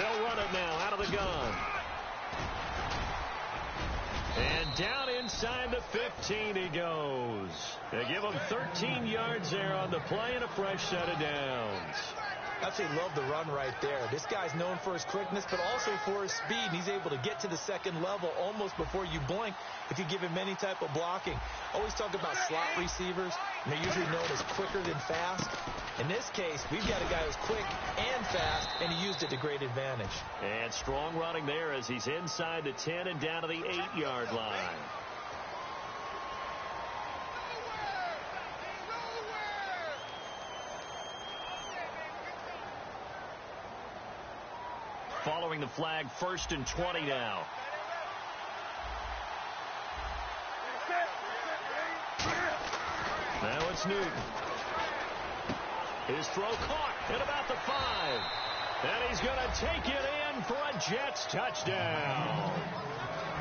They'll run it now out of the gun. And down inside the 15 he goes. They give him 13 yards there on the play and a fresh set of downs. I absolutely love the run right there. This guy's known for his quickness, but also for his speed. And he's able to get to the second level almost before you blink if you give him any type of blocking. Always talk about slot receivers, and they're usually known as quicker than fast. In this case, we've got a guy who's quick and fast, and he used it to great advantage. And strong running there as he's inside the 10 and down to the 8-yard line. Following the flag, 1st and 20 now. Now it's Newton. His throw caught at about the 5. And he's going to take it in for a Jets touchdown.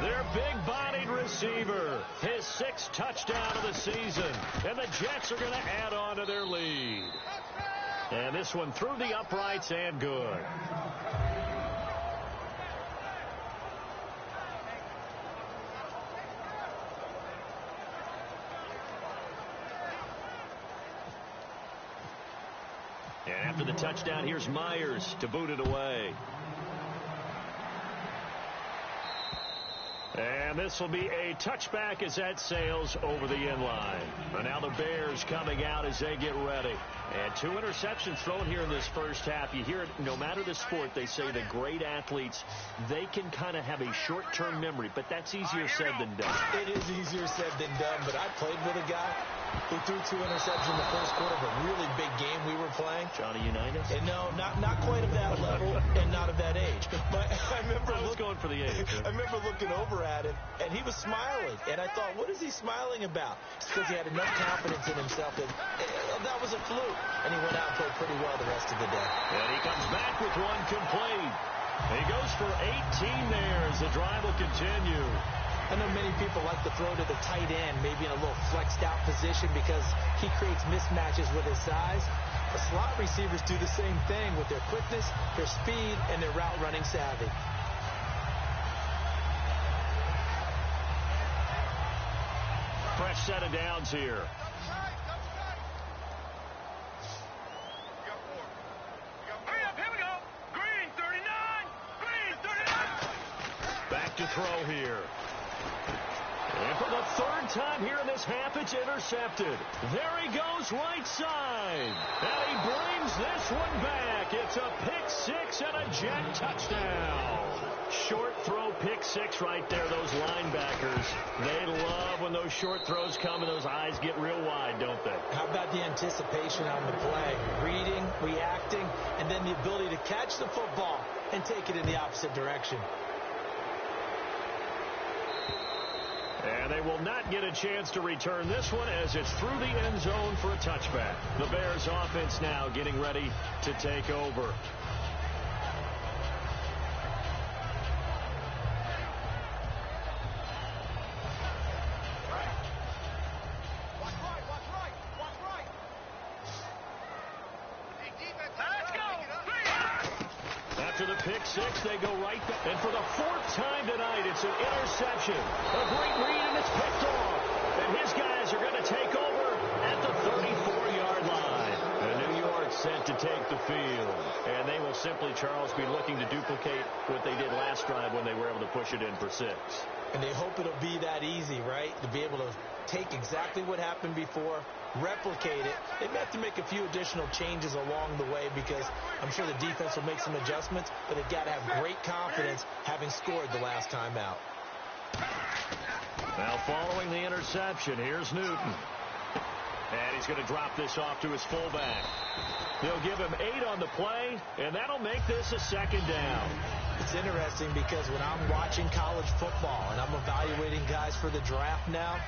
Their big-bodied receiver, his 6th touchdown of the season. And the Jets are going to add on to their lead. And this one through the uprights and good. And after the touchdown, here's Myers to boot it away. And this will be a touchback as that sails over the end line. And now the Bears coming out as they get ready. And 2 interceptions thrown here in this first half. You hear it, no matter the sport, they say the great athletes, they can kind of have a short-term memory, but that's easier said than done. It is easier said than done, but I played with a guy who threw 2 interceptions in the first quarter of a really big game we were playing. Johnny Unitas? And no, not quite of that level and not of that age. But I was going for the age. I remember looking over at him, and he was smiling. And I thought, what is he smiling about? It's because he had enough confidence in himself that that was a fluke. And he went out and played pretty well the rest of the day. And he comes back with one complete. He goes for 18 there as the drive will continue. I know many people like to throw to the tight end, maybe in a little flexed out position because he creates mismatches with his size. The slot receivers do the same thing with their quickness, their speed, and their route running savvy. Fresh set of downs here. Back to throw here. And for the 3rd time here in this half, it's intercepted. There he goes right side. And he brings this one back. It's a pick-6 and a Jet touchdown. Short throw, pick-6 right there. Those linebackers, they love when those short throws come and those eyes get real wide, don't they? How about the anticipation on the play? Reading, reacting, and then the ability to catch the football and take it in the opposite direction. And they will not get a chance to return this one as it's through the end zone for a touchback. The Bears offense now getting ready to take over. After the pick-6, they go right back. And for the 4th time tonight, it's an interception. A great read, and it's picked off. And his guys are going to take over at the 34-yard line. And New York set to take the field. And they will simply, Charles, be looking to duplicate what they did last drive when they were able to push it in for 6. And they hope it'll be that easy, right? To be able to take exactly what happened before, replicate it. They may have to make a few additional changes along the way because I'm sure the defense will make some adjustments, but they've got to have great confidence having scored the last time out. Now following the interception, here's Newton. And he's going to drop this off to his fullback. They'll give him 8 on the play, and that'll make this a 2nd down. It's interesting because when I'm watching college football and I'm evaluating guys for the draft now,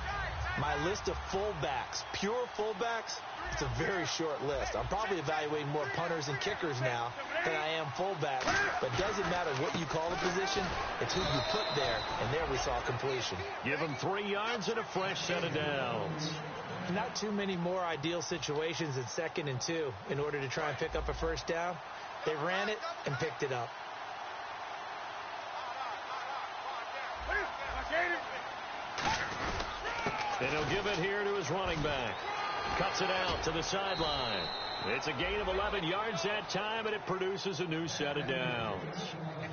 my list of fullbacks, pure fullbacks, it's a very short list. I'm probably evaluating more punters and kickers now than I am fullbacks. But it doesn't matter what you call the position, it's who you put there, and there we saw completion. Give him 3 yards and a fresh set of downs. Not too many more ideal situations in 2nd and 2 in order to try and pick up a 1st down. They ran it and picked it up. And he'll give it here to his running back. Cuts it out to the sideline. It's a gain of 11 yards that time, and it produces a new set of downs.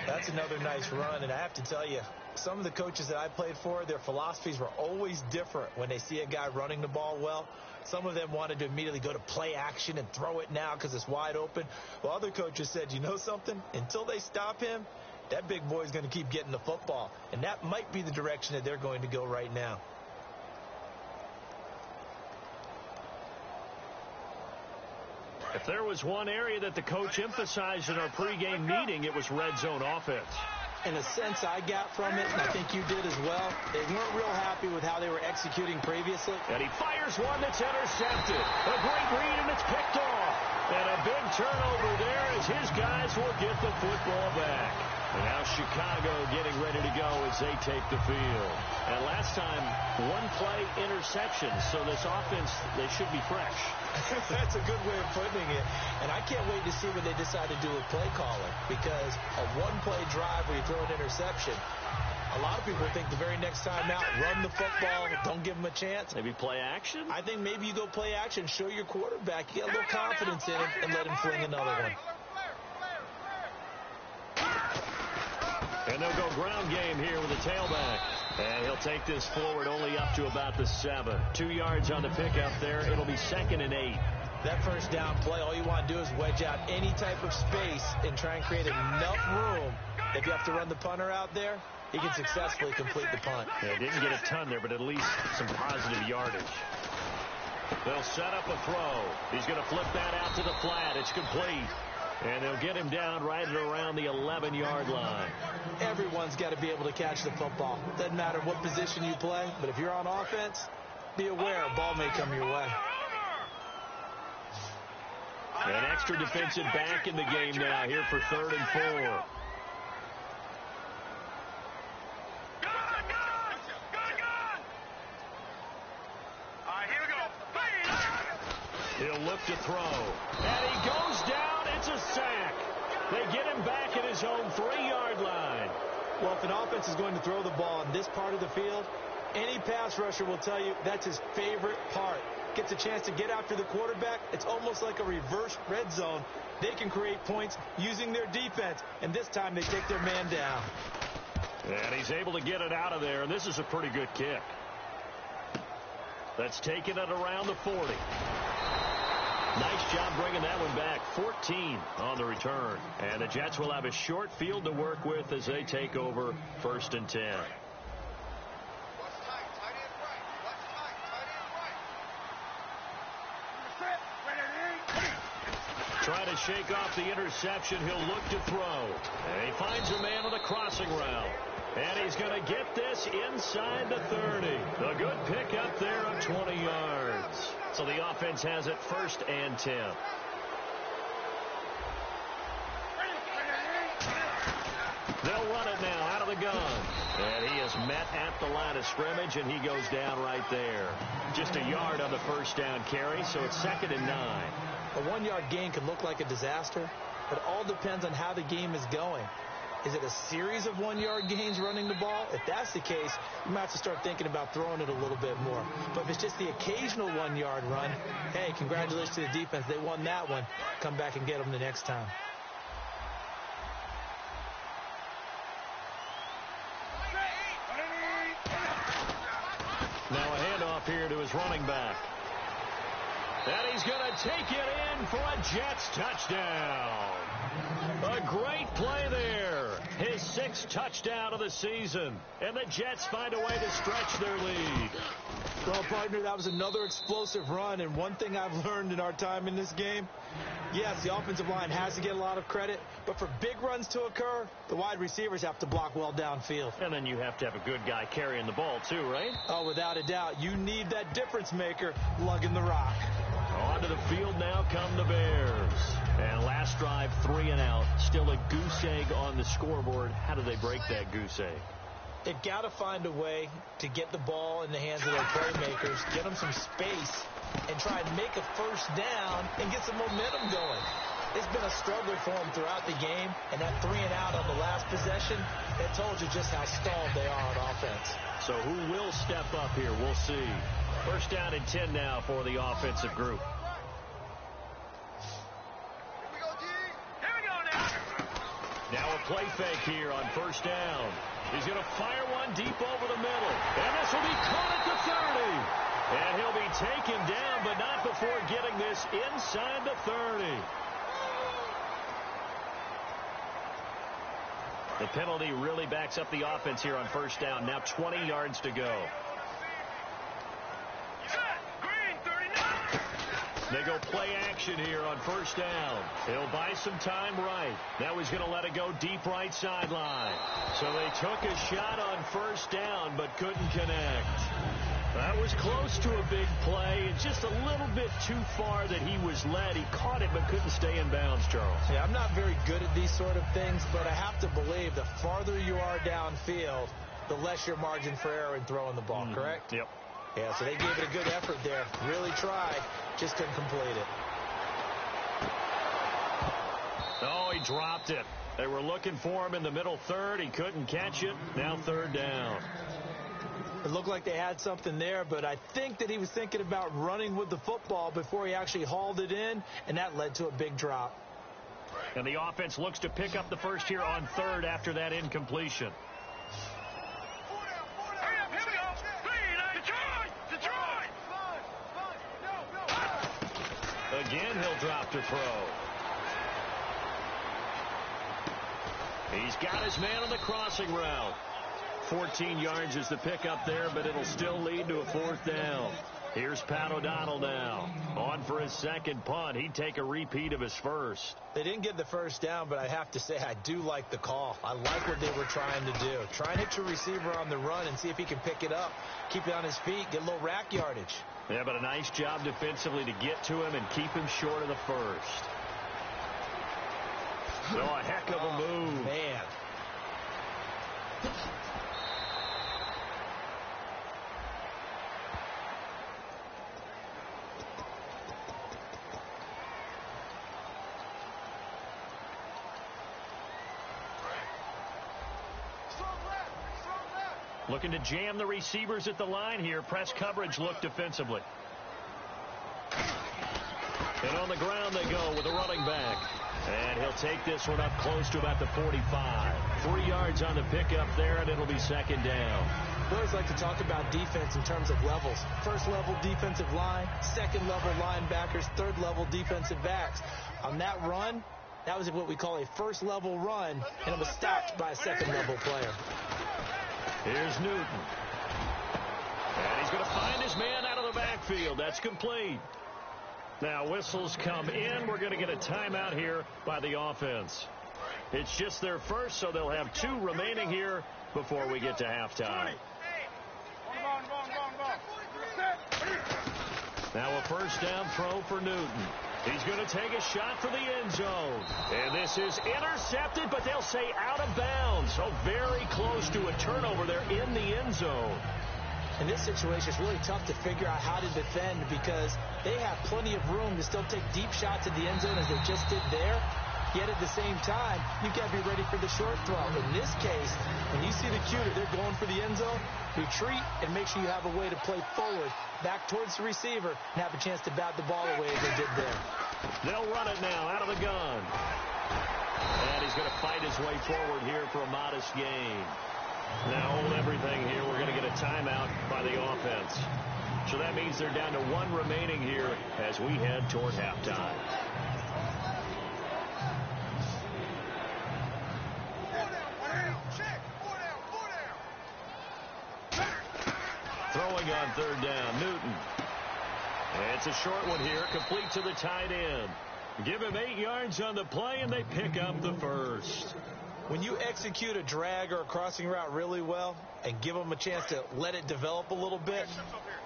That's another nice run, and I have to tell you, some of the coaches that I played for, their philosophies were always different when they see a guy running the ball well. Some of them wanted to immediately go to play action and throw it now because it's wide open. While other coaches said, you know something? Until they stop him, that big boy's going to keep getting the football. And that might be the direction that they're going to go right now. If there was one area that the coach emphasized in our pregame meeting, it was red zone offense. In a sense, I got from it, and I think you did as well, they weren't real happy with how they were executing previously. And he fires one that's intercepted. A great read, and it's picked off. And a big turnover there as his guys will get the football back. And now Chicago getting ready to go as they take the field. And last time, one-play interception, so this offense, they should be fresh. That's a good way of putting it. And I can't wait to see what they decide to do with play calling, because a one-play drive where you throw an interception, a lot of people think the very next time out, run the football, don't give them a chance. Maybe play action? I think maybe you go play action, show your quarterback, get a little confidence in him, and let him fling another one. And they'll go ground game here with a tailback. And he'll take this forward only up to about the 7. 2 yards on the pickup there. It'll be 2nd and 8. That first down play, all you want to do is wedge out any type of space and try and create enough room. If you have to run the punter out there, he can successfully complete the punt. Yeah, didn't get a ton there, but at least some positive yardage. They'll set up a throw. He's going to flip that out to the flat. It's complete. And they'll get him down right at around the 11-yard line. Everyone's got to be able to catch the football. Doesn't matter what position you play, but if you're on offense, be aware a ball may come your way. An extra defensive back in the game now here for 3rd and 4. He'll look to throw. And he goes down. It's a sack. They get him back at his own 3-yard line. Well, if an offense is going to throw the ball in this part of the field, any pass rusher will tell you that's his favorite part. Gets a chance to get after the quarterback. It's almost like a reverse red zone. They can create points using their defense, and this time they take their man down. And he's able to get it out of there, and this is a pretty good kick. That's taken it around the 40. Nice job bringing that one back. 14 on the return. And the Jets will have a short field to work with as they take over 1st and 10. Try to shake off the interception. He'll look to throw. And he finds a man on the crossing route. And he's going to get this inside the 30. A good pickup there of 20 yards. So the offense has it 1st and 10. They'll run it now out of the gun. And he is met at the line of scrimmage, and he goes down right there. Just a yard on the first down carry, so it's 2nd and 9. A 1-yard gain can look like a disaster, but it all depends on how the game is going. Is it a series of 1-yard gains running the ball? If that's the case, you might have to start thinking about throwing it a little bit more. But if it's just the occasional 1-yard run, hey, congratulations to the defense. They won that one. Come back and get them the next time. Now a handoff here to his running back. And he's going to take it in for a Jets touchdown. A great play there. His 6th touchdown of the season. And the Jets find a way to stretch their lead. Well, partner, that was another explosive run. And one thing I've learned in our time in this game, yes, the offensive line has to get a lot of credit. But for big runs to occur, the wide receivers have to block well downfield. And then you have to have a good guy carrying the ball, too, right? Oh, without a doubt. You need that difference maker lugging the rock. Onto the field now come the Bears. And last drive, 3 and out. Still a goose egg on the scoreboard. How do they break that goose egg? They've got to find a way to get the ball in the hands of their playmakers, get them some space, and try and make a first down and get some momentum going. It's been a struggle for him throughout the game, and that 3-and-out on the last possession, that told you just how stalled they are on offense. So who will step up here? We'll see. First down and 10 now for the offensive group. Now a play fake here on first down. He's going to fire one deep over the middle. And this will be caught at the 30. And he'll be taken down, but not before getting this inside the 30. The penalty really backs up the offense here on first down. Now 20 yards to go. They go play action here on first down. He'll buy some time right. Now he's going to let it go deep right sideline. So they took a shot on first down but couldn't connect. That was close to a big play. It's just a little bit too far that he was led. He caught it but couldn't stay in bounds, Charles. Yeah, I'm not very good at these sort of things, but I have to believe the farther you are downfield, the less your margin for error in throwing the ball, correct? Yep. Yeah, so they gave it a good effort there. Really tried. Just couldn't complete it. Oh, he dropped it. They were looking for him in the middle third. He couldn't catch it. Now third down. It looked like they had something there, but I think that he was thinking about running with the football before he actually hauled it in, and that led to a big drop. And the offense looks to pick up the first here on third after that incompletion. Again, he'll drop to throw. He's got his man on the crossing route. 14 yards is the pickup there, but it'll still lead to a fourth down. Here's Pat O'Donnell now. On for his second punt. He'd take a repeat of his first. They didn't get the first down, but I have to say I do like the call. I like what they were trying to do. Try and hit your receiver on the run and see if he can pick it up. Keep it on his feet, get a little rack yardage. Yeah, but a nice job defensively to get to him and keep him short of the first. So a heck of a move. Man. Looking to jam the receivers at the line here. Press coverage look defensively. And on the ground they go with the running back. And he'll take this one up close to about the 45. 3 yards on the pickup there, and it'll be second down. I always like to talk about defense in terms of levels. First level defensive line, second level linebackers, third level defensive backs. On that run, that was what we call a first level run, and it was stopped by a second level player. Here's Newton. And he's going to find his man out of the backfield. That's complete. Now whistles come in. We're going to get a timeout here by the offense. It's just their first, so they'll have 2 remaining here before we get to halftime. Now a first down throw for Newton. He's going to take a shot for the end zone. And this is intercepted, but they'll say out of bounds. So very close to a turnover there in the end zone. In this situation, it's really tough to figure out how to defend because they have plenty of room to still take deep shots at the end zone as they just did there. Yet at the same time, you've got to be ready for the short throw. In this case, when you see the cue that they're going for the end zone, retreat and make sure you have a way to play forward, back towards the receiver, and have a chance to bat the ball away as they did there. They'll run it now out of the gun. And he's going to fight his way forward here for a modest gain. Now hold everything here. We're going to get a timeout by the offense. So that means they're down to 1 remaining here as we head toward halftime. Throwing on third down, Newton. And it's a short one here, complete to the tight end. Give him 8 yards on the play, and they pick up the first. When you execute a drag or a crossing route really well and give them a chance to let it develop a little bit,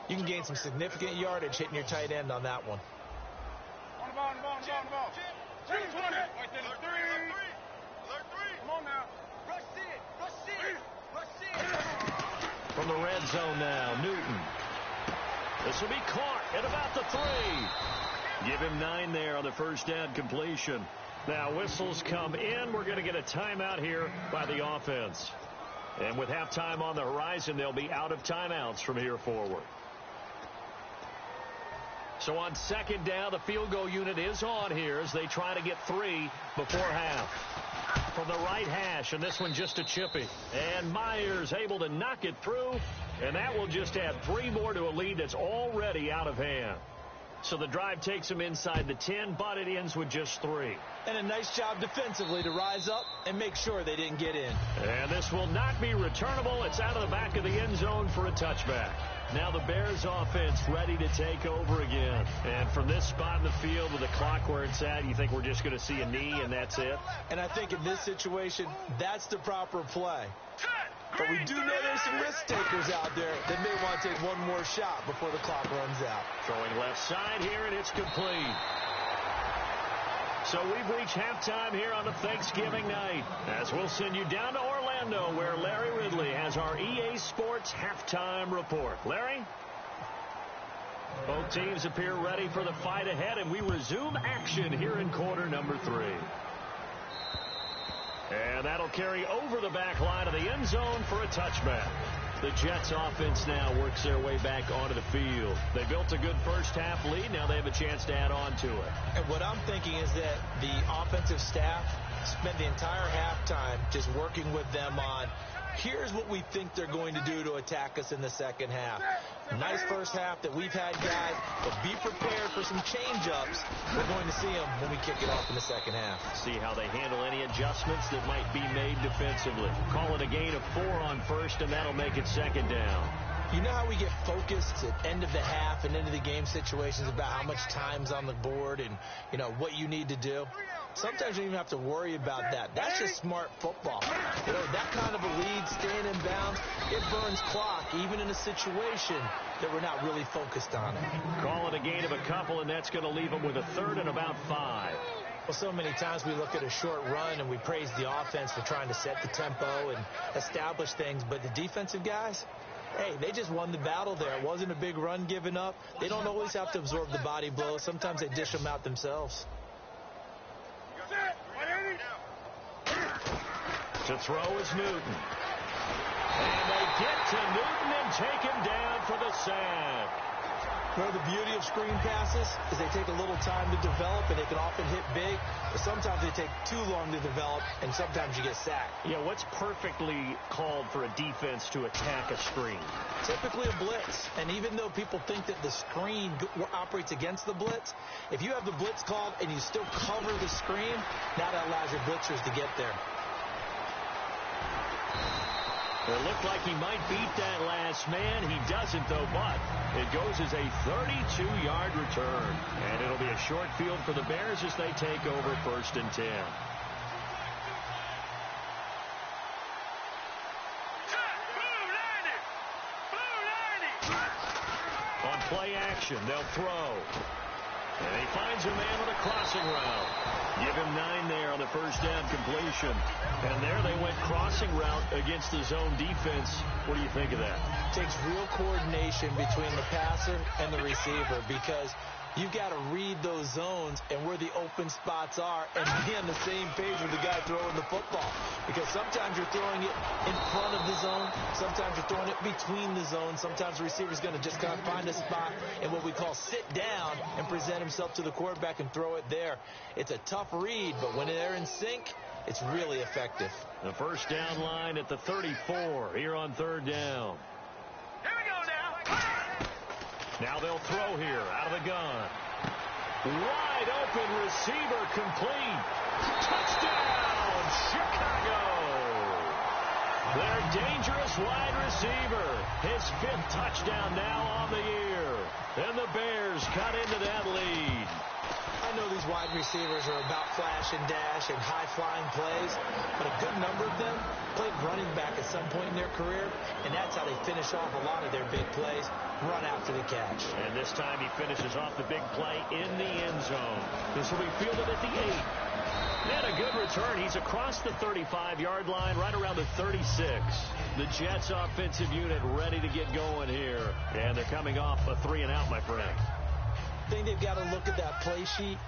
you can gain some significant yardage hitting your tight end on that one. On the ball. 20. Come on now. Rush it. From the red zone now, Newton. This will be caught at about the 3. Give him 9 there on the first down completion. Now whistles come in. We're going to get a timeout here by the offense. And with halftime on the horizon, they'll be out of timeouts from here forward. So on second down, the field goal unit is on here as they try to get 3 before half. From the right hash, and this one just a chippy. And Myers able to knock it through, and that will just add 3 more to a lead that's already out of hand. So the drive takes them inside the 10, but it ends with just 3. And a nice job defensively to rise up and make sure they didn't get in. And this will not be returnable. It's out of the back of the end zone for a touchback. Now the Bears offense ready to take over again. And from this spot in the field with the clock where it's at, you think we're just going to see a knee and that's it? And I think in this situation, that's the proper play. But we do know there's some risk takers out there that may want to take one more shot before the clock runs out. Throwing left side here, and it's complete. So we've reached halftime here on the Thanksgiving night, as we'll send you down to Orlando, where Larry Ridley has our EA Sports halftime report. Larry? Both teams appear ready for the fight ahead, and we resume action here in quarter number 3. And that'll carry over the back line of the end zone for a touchback. The Jets offense now works their way back onto the field. They built a good first half lead. Now they have a chance to add on to it. And what I'm thinking is that the offensive staff spent the entire halftime just working with them on, here's what we think they're going to do to attack us in the second half. Nice first half that we've had, guys, but be prepared for some change-ups. We're going to see them when we kick it off in the second half. See how they handle any adjustments that might be made defensively. Call it a gain of 4 on first, and that'll make it second down. You know how we get focused at end of the half and end of the game situations about how much time's on the board and, you know, what you need to do? Sometimes you don't even have to worry about that. That's just smart football. You know, that kind of a lead, staying in bounds, it burns clock, even in a situation that we're not really focused on. Call it a gain of a couple, and that's going to leave them with a third and about 5. Well, so many times we look at a short run and we praise the offense for trying to set the tempo and establish things, but the defensive guys, hey, they just won the battle there. It wasn't a big run given up. They don't always have to absorb the body blows. Sometimes they dish them out themselves. To throw is Newton. And they get to Newton and take him down for the sack. You know, the beauty of screen passes is they take a little time to develop, and they can often hit big, but sometimes they take too long to develop, and sometimes you get sacked. Yeah, what's perfectly called for a defense to attack a screen? Typically a blitz, and even though people think that the screen operates against the blitz, if you have the blitz called and you still cover the screen, now that allows your blitzers to get there. It looked like he might beat that last man. He doesn't, though, but it goes as a 32-yard return. And it'll be a short field for the Bears as they take over 1st and 10. On play action, they'll throw. And he finds a man with a crossing route. Give him 9 there on the first down completion. And there they went crossing route against the zone defense. What do you think of that? It takes real coordination between the passer and the receiver because you've got to read those zones and where the open spots are and be on the same page with the guy throwing the football. Because sometimes you're throwing it in front of the zone. Sometimes you're throwing it between the zones. Sometimes the receiver's going to just kind of find a spot and what we call sit down and present himself to the quarterback and throw it there. It's a tough read, but when they're in sync, it's really effective. The first down line at the 34 here on 3rd down. Here we go now. Now they'll throw here out of the gun. Wide open receiver complete. Touchdown, Chicago. Their dangerous wide receiver. His 5th touchdown now on the year. And the Bears cut into that lead. I know these wide receivers are about flash and dash and high-flying plays, but a good number of them played running back at some point in their career, and that's how they finish off a lot of their big plays, run after the catch. And this time he finishes off the big play in the end zone. This will be fielded at the 8. And a good return. He's across the 35-yard line, right around the 36. The Jets offensive unit ready to get going here. And they're coming off a 3-and-out, my friend. think they've got to look at that play sheet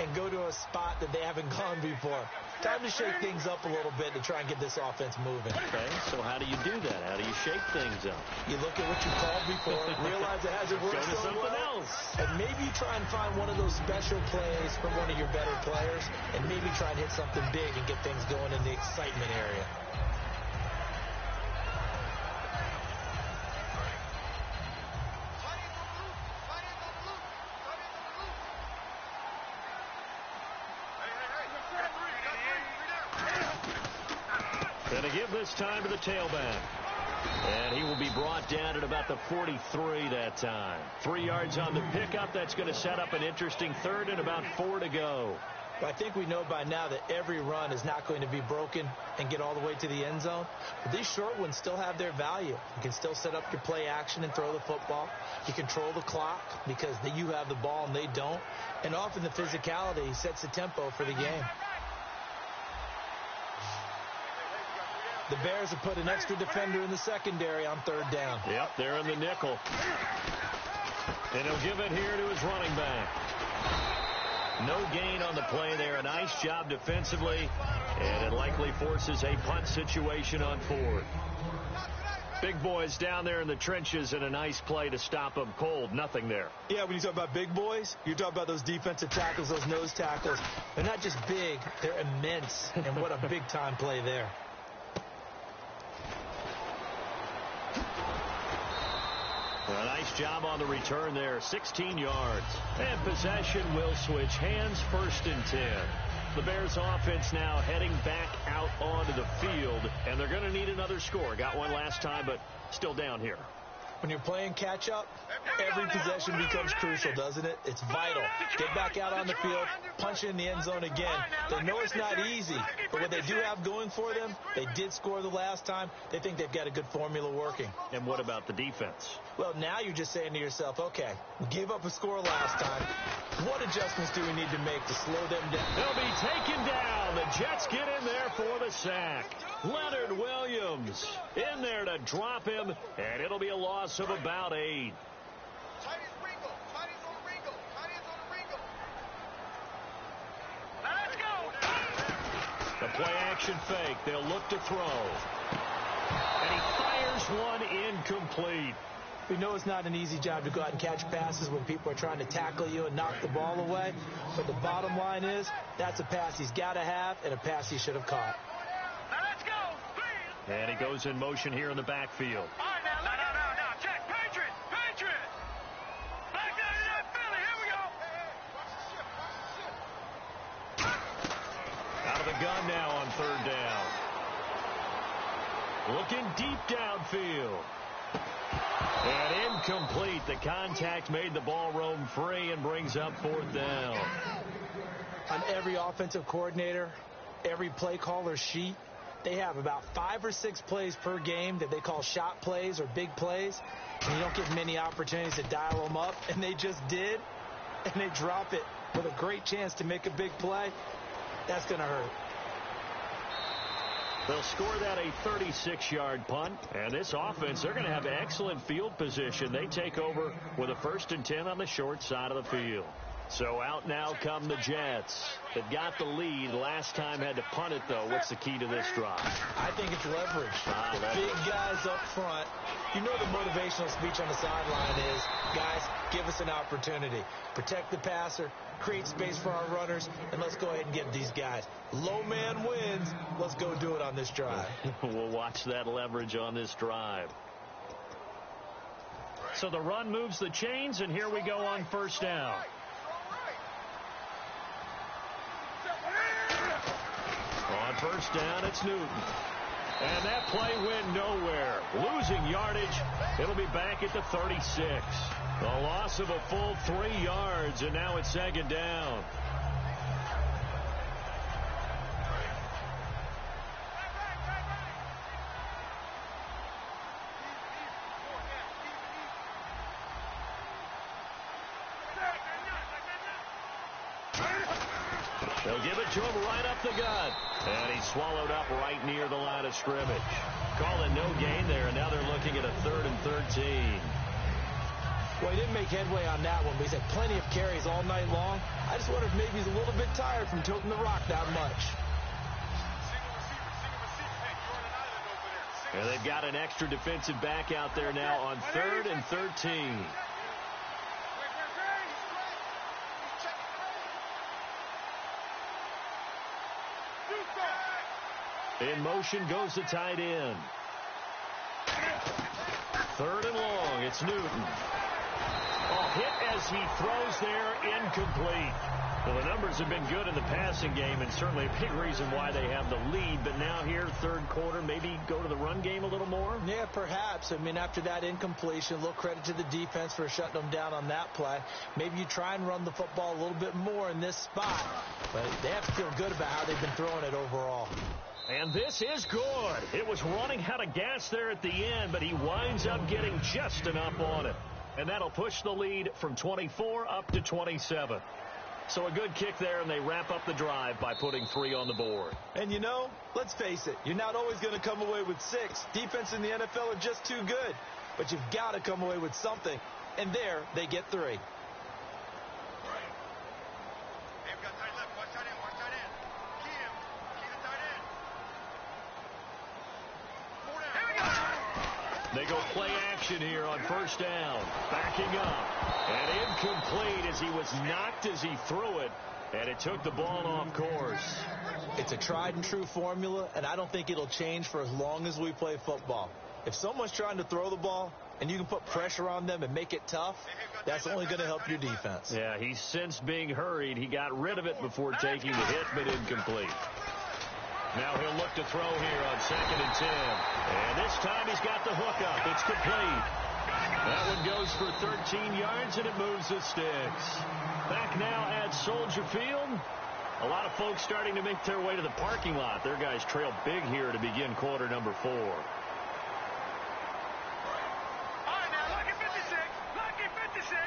and go to a spot that they haven't gone before. Time to shake things up a little bit to try and get this offense moving. Okay, so how do you do that? How do you shake things up? You look at what you called before, realize it hasn't worked so something well, else. and maybe you try and find one of those special plays from one of your better players, and maybe try and hit something big and get things going in the excitement area. Going to give this time to the tailback. And he will be brought down at about the 43 that time. 3 yards on the pickup. That's going to set up an interesting third and about 4 to go. I think we know by now that every run is not going to be broken and get all the way to the end zone. But these short ones still have their value. You can still set up your play action and throw the football. You control the clock because you have the ball and they don't. And often the physicality sets the tempo for the game. The Bears have put an extra defender in the secondary on third down. Yep, they're in the nickel. And he'll give it here to his running back. No gain on the play there. A nice job defensively. And it likely forces a punt situation on fourth. Big boys down there in the trenches and a nice play to stop them cold. Nothing there. Yeah, when you talk about big boys, you talk about those defensive tackles, those nose tackles. They're not just big, they're immense. And what a big-time play there. A nice job on the return there, 16 yards. And possession will switch hands, 1st and 10. The Bears offense now heading back out onto the field, and they're going to need another score. Got one last time, but still down here. When you're playing catch-up, every possession becomes crucial, doesn't it? It's vital. Get back out on the field, punch it in the end zone again. They know it's not easy, but what they do have going for them, they did score the last time. They think they've got a good formula working. And what about the defense? Well, now you're just saying to yourself, okay, we gave up a score last time. What adjustments do we need to make to slow them down? They'll be taken down. The Jets get in there for the sack. Leonard Williams in there to drop him, and it'll be a loss of about 8. Let's go. The play action fake. They'll look to throw. And he fires one incomplete. We know it's not an easy job to go out and catch passes when people are trying to tackle you and knock the ball away. But the bottom line is, that's a pass he's got to have and a pass he should have caught. Now let's go. Please. And he goes in motion here in the backfield. All right, now, now. Check. Patriot. Back down to that Philly. Here we go. Out of the gun now on third down. Looking deep downfield. And incomplete. The contact made the ball roam free and brings up 4th down. On every offensive coordinator, every play caller sheet, they have about 5 or 6 plays per game that they call shot plays or big plays. And you don't get many opportunities to dial them up. And they just did. And they drop it with a great chance to make a big play. That's going to hurt. They'll score that a 36-yard punt. And this offense, they're going to have excellent field position. They take over with a 1st and 10 on the short side of the field. So out now come the Jets. They've got the lead. Last time had to punt it, though. What's the key to this drive? I think it's leverage. The big guys up front. You know the motivational speech on the sideline is, guys, give us an opportunity. Protect the passer, create space for our runners, and let's go ahead and give these guys. Low man wins. Let's go do it on this drive. We'll watch that leverage on this drive. So the run moves the chains, and here we go on 1st down. On 1st down, it's Newton. And that play went nowhere. Losing yardage. It'll be back at the 36. A loss of a full 3 yards, and now it's 2nd down. They'll give it to him right up the gut. And he's swallowed up right near the line of scrimmage. Call it no gain there, and now they're looking at a 3rd and 13. Well, he didn't make headway on that one, but he's had plenty of carries all night long. I just wonder if maybe he's a little bit tired from toting the rock that much. And they've got an extra defensive back out there now on 3rd and 13. In motion goes the tight end. 3rd and long. It's Newton. Oh, hit as he throws there, incomplete. Well, the numbers have been good in the passing game, and certainly a big reason why they have the lead. But now here, 3rd quarter, maybe go to the run game a little more? Yeah, perhaps. I mean, after that incompletion, a little credit to the defense for shutting them down on that play. Maybe you try and run the football a little bit more in this spot. But they have to feel good about how they've been throwing it overall. And this is good. It was running out of gas there at the end, but he winds up getting just enough on it. And that'll push the lead from 24 up to 27. So a good kick there, and they wrap up the drive by putting 3 on the board. And you know, let's face it, you're not always going to come away with 6. Defense in the NFL are just too good. But you've got to come away with something. And there, they get 3. They go play action here on 1st down. Backing up. And incomplete as he was knocked as he threw it. And it took the ball off course. It's a tried and true formula, and I don't think it'll change for as long as we play football. If someone's trying to throw the ball and you can put pressure on them and make it tough, that's only going to help your defense. Yeah, he's since being hurried. He got rid of it before taking the hit, but incomplete. Now he'll look to throw here on 2nd and 10. And this time he's got the hook up. It's complete. That one goes for 13 yards, and it moves the sticks. Back now at Soldier Field. A lot of folks starting to make their way to the parking lot. Their guys trail big here to begin quarter number 4. All right, now, lucky 56. Lucky 56.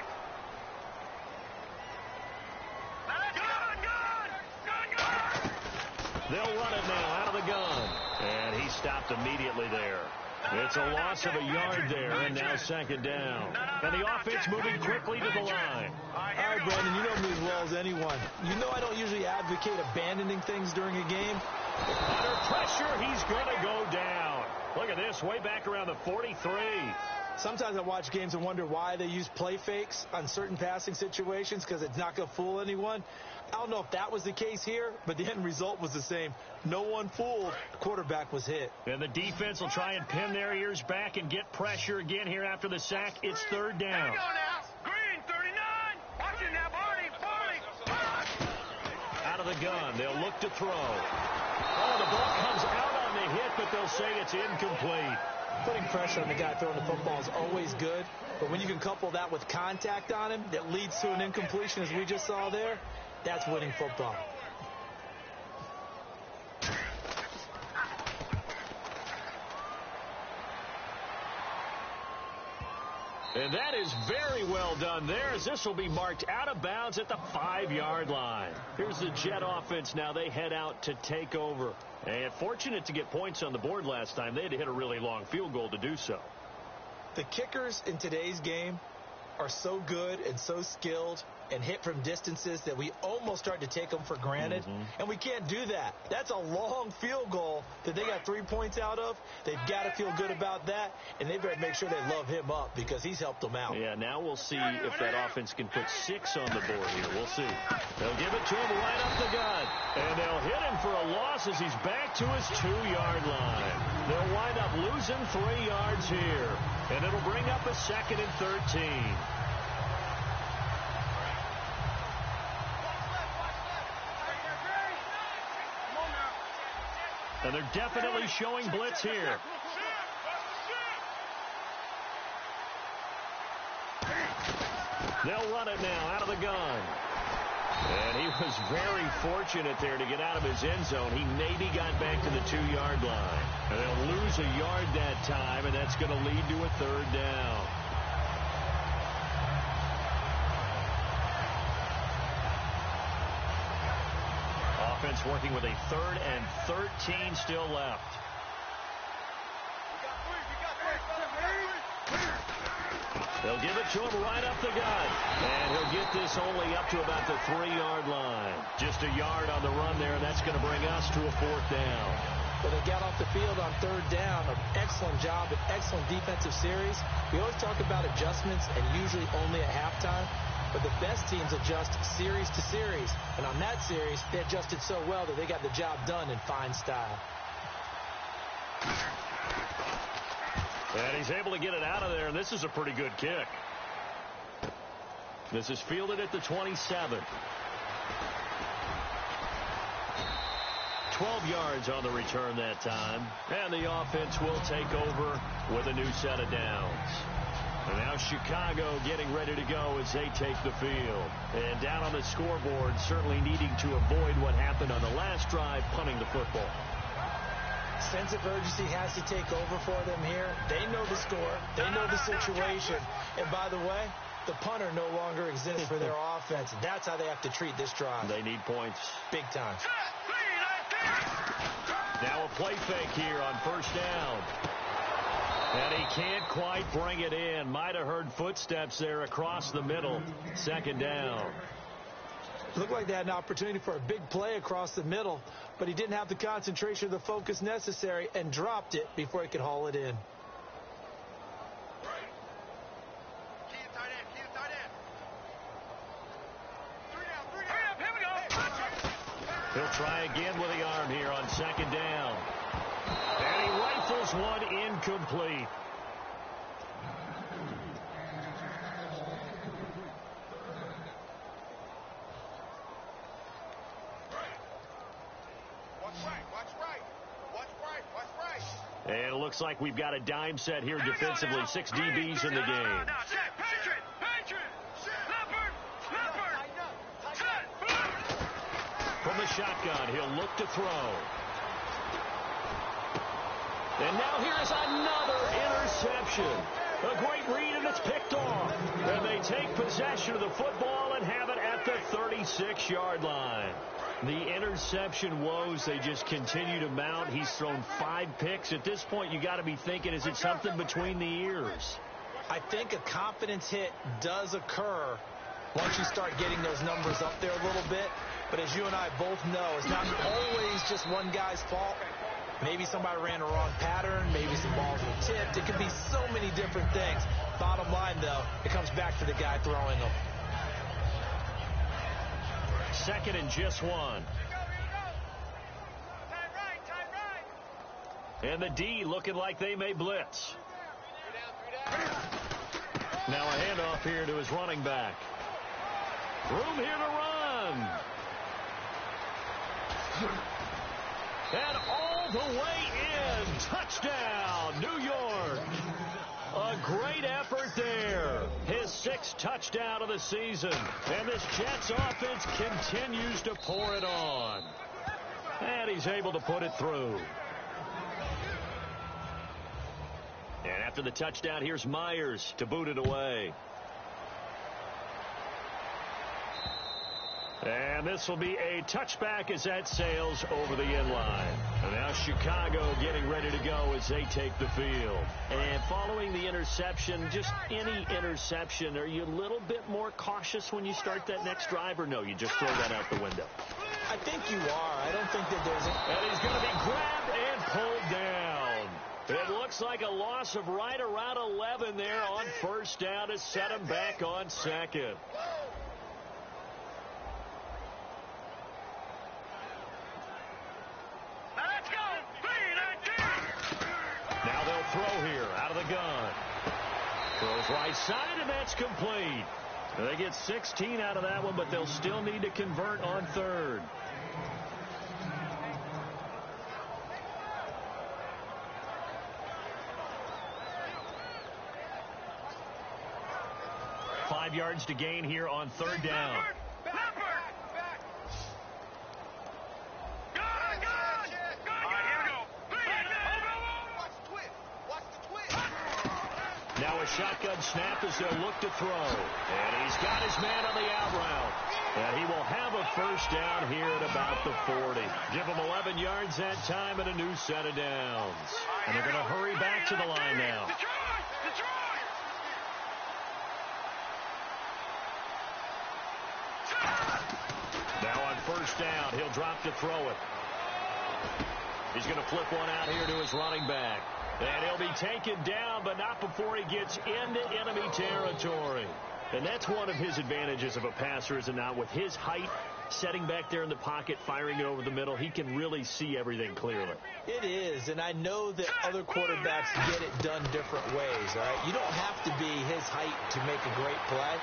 They'll run it now out of the gun. And he stopped immediately there. It's a loss of a yard there, and now 2nd down. And the offense moving quickly to the line. All right, Brandon, you know me as well as anyone. You know I don't usually advocate abandoning things during a game. Under pressure, he's going to go down. Look at this, way back around the 43. Sometimes I watch games and wonder why they use play fakes on certain passing situations, because it's not going to fool anyone. I don't know if that was the case here, but the end result was the same. No one fooled. The quarterback was hit. And the defense will try and pin their ears back and get pressure again here after the sack. It's 3rd down. Here we go now. Green, 39. Watch it now, Barney. Out of the gun. They'll look to throw. Oh, the ball comes out on the hit, but they'll say it's incomplete. Putting pressure on the guy throwing the football is always good, but when you can couple that with contact on him that leads to an incompletion, as we just saw there, that's winning football. And that is very well done there, as this will be marked out of bounds at the 5-yard line. Here's the Jet offense now. They head out to take over. And fortunate to get points on the board last time. They had to hit a really long field goal to do so. The kickers in today's game are so good and so skilled and hit from distances that we almost start to take them for granted. And we can't do that. That's a long field goal that they got 3 points out of. They've got to feel good about that, and they better make sure they love him up because he's helped them out. Yeah, now we'll see if that offense can put 6 on the board here. We'll see. They'll give it to him right up the gut, and they'll hit him for a loss as he's back to his 2-yard line. They'll wind up losing 3 yards here, and it'll bring up a 2nd and 13. And they're definitely showing blitz here. They'll run it now out of the gun. And he was very fortunate there to get out of his end zone. He maybe got back to the 2-yard line. And they'll lose a yard that time, and that's going to lead to a 3rd down. Offense working with a 3rd and 13 still left. They'll give it to him right up the gut. And he'll get this only up to about the 3-yard line. Just a yard on the run there, and that's going to bring us to a 4th down. Well, they got off the field on 3rd down. An excellent job, an excellent defensive series. We always talk about adjustments, and usually only at halftime. But the best teams adjust series to series. And on that series, they adjusted so well that they got the job done in fine style. And he's able to get it out of there, and this is a pretty good kick. This is fielded at the 27. 12 yards on the return that time. And the offense will take over with a new set of downs. And now Chicago getting ready to go as they take the field. And down on the scoreboard, certainly needing to avoid what happened on the last drive, punting the football. Sense of urgency has to take over for them here. They know the score. They know the situation. And by the way, the punter no longer exists for their offense. That's how they have to treat this drive. They need points. Big time. Now a play fake here on 1st down. And he can't quite bring it in. Might have heard footsteps there across the middle. 2nd down. Looked like they had an opportunity for a big play across the middle, but he didn't have the concentration or the focus necessary and dropped it before he could haul it in. He'll try again with the arm here on 2nd down. And he rifles one incomplete. And it looks like we've got a dime set here defensively. 6 DBs in the game. From the shotgun, he'll look to throw. And now here's another interception. A great read, and it's picked off. And they take possession of the football and have it at the 36-yard line. The interception woes, they just continue to mount. He's thrown 5 picks. At this point, you got to be thinking, is it something between the ears? I think a confidence hit does occur once you start getting those numbers up there a little bit. But as you and I both know, it's not always just one guy's fault. Maybe somebody ran a wrong pattern. Maybe some balls were tipped. It could be so many different things. Bottom line, though, it comes back to the guy throwing them. 2nd and just 1. And the D looking like they may blitz. Now a handoff here to his running back. Room here to run. And all the way in. Touchdown, New York. A great effort there. His 6th touchdown of the season. And this Jets offense continues to pour it on. And he's able to put it through. And after the touchdown, here's Myers to boot it away. And this will be a touchback as that sails over the end line. And now Chicago getting ready to go as they take the field. And following the interception, just any interception, are you a little bit more cautious when you start that next drive, or no, you just throw that out the window? I think you are. I don't think that there's And he's going to be grabbed and pulled down. It looks like a loss of right around 11 there on 1st down to set him back on 2nd. Now they'll throw here out of the gun. Throws right side, and that's complete. They get 16 out of that one, but they'll still need to convert on 3rd. Five yards to gain here on 3rd down. Now a shotgun snap as they'll look to throw. And he's got his man on the out route. And he will have a 1st down here at about the 40. Give him 11 yards that time and a new set of downs. And they're going to hurry back to the line now. first down. He'll drop to throw it. He's going to flip one out here to his running back. And he'll be taken down, but not before he gets into enemy territory. And that's one of his advantages of a passer, is it not? With his height, setting back there in the pocket, firing it over the middle, he can really see everything clearly. It is, and I know that other quarterbacks get it done different ways, all right? You don't have to be his height to make a great play.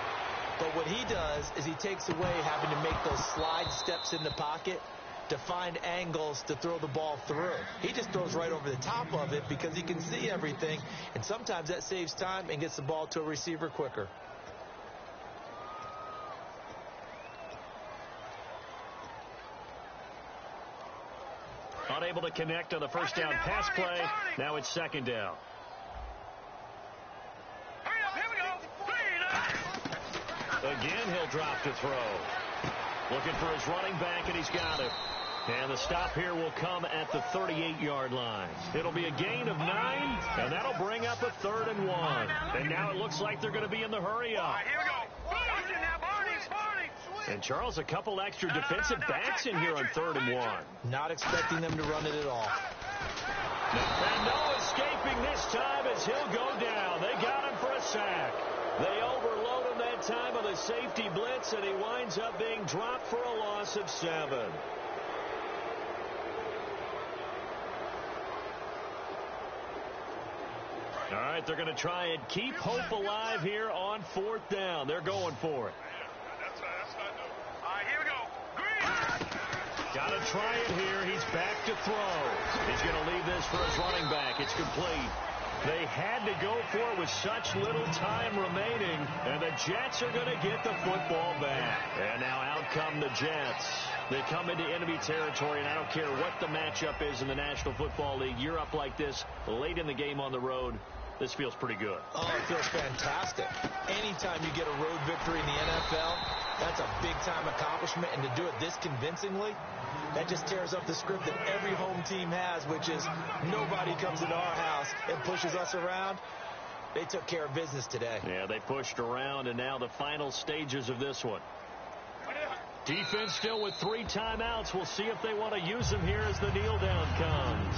But what he does is he takes away having to make those slide steps in the pocket to find angles to throw the ball through. He just throws right over the top of it because he can see everything, and sometimes that saves time and gets the ball to a receiver quicker. Unable to connect on the first down pass play. Now it's second down. Again, he'll drop to throw. Looking for his running back, and he's got it. And the stop here will come at the 38-yard line. It'll be a gain of 9, and that'll bring up a 3rd and 1. And now it looks like they're going to be in the hurry-up. Here we go. And, Charles, a couple extra defensive backs in here on 3rd and 1. Not expecting them to run it at all. And no escaping this time as he'll go down. They got him for a sack. They overload him that time on the safety blitz, and he winds up being dropped for a loss of 7. All right, they're going to try and keep hope alive here on 4th down. They're going for it. All right, here we go. Green. Got to try it here. He's back to throw. He's going to leave this for his running back. It's complete. They had to go for it with such little time remaining, and the Jets are going to get the football back. And now out come the Jets. They come into enemy territory, and I don't care what the matchup is in the National Football League. You're up like this late in the game on the road. This feels pretty good. Oh, it feels fantastic. Anytime you get a road victory in the NFL, that's a big-time accomplishment. And to do it this convincingly, that just tears up the script that every home team has, which is nobody comes into our house and pushes us around. They took care of business today. Yeah, they pushed around, and now the final stages of this one. Defense still with 3 timeouts. We'll see if they want to use them here as the kneel down comes.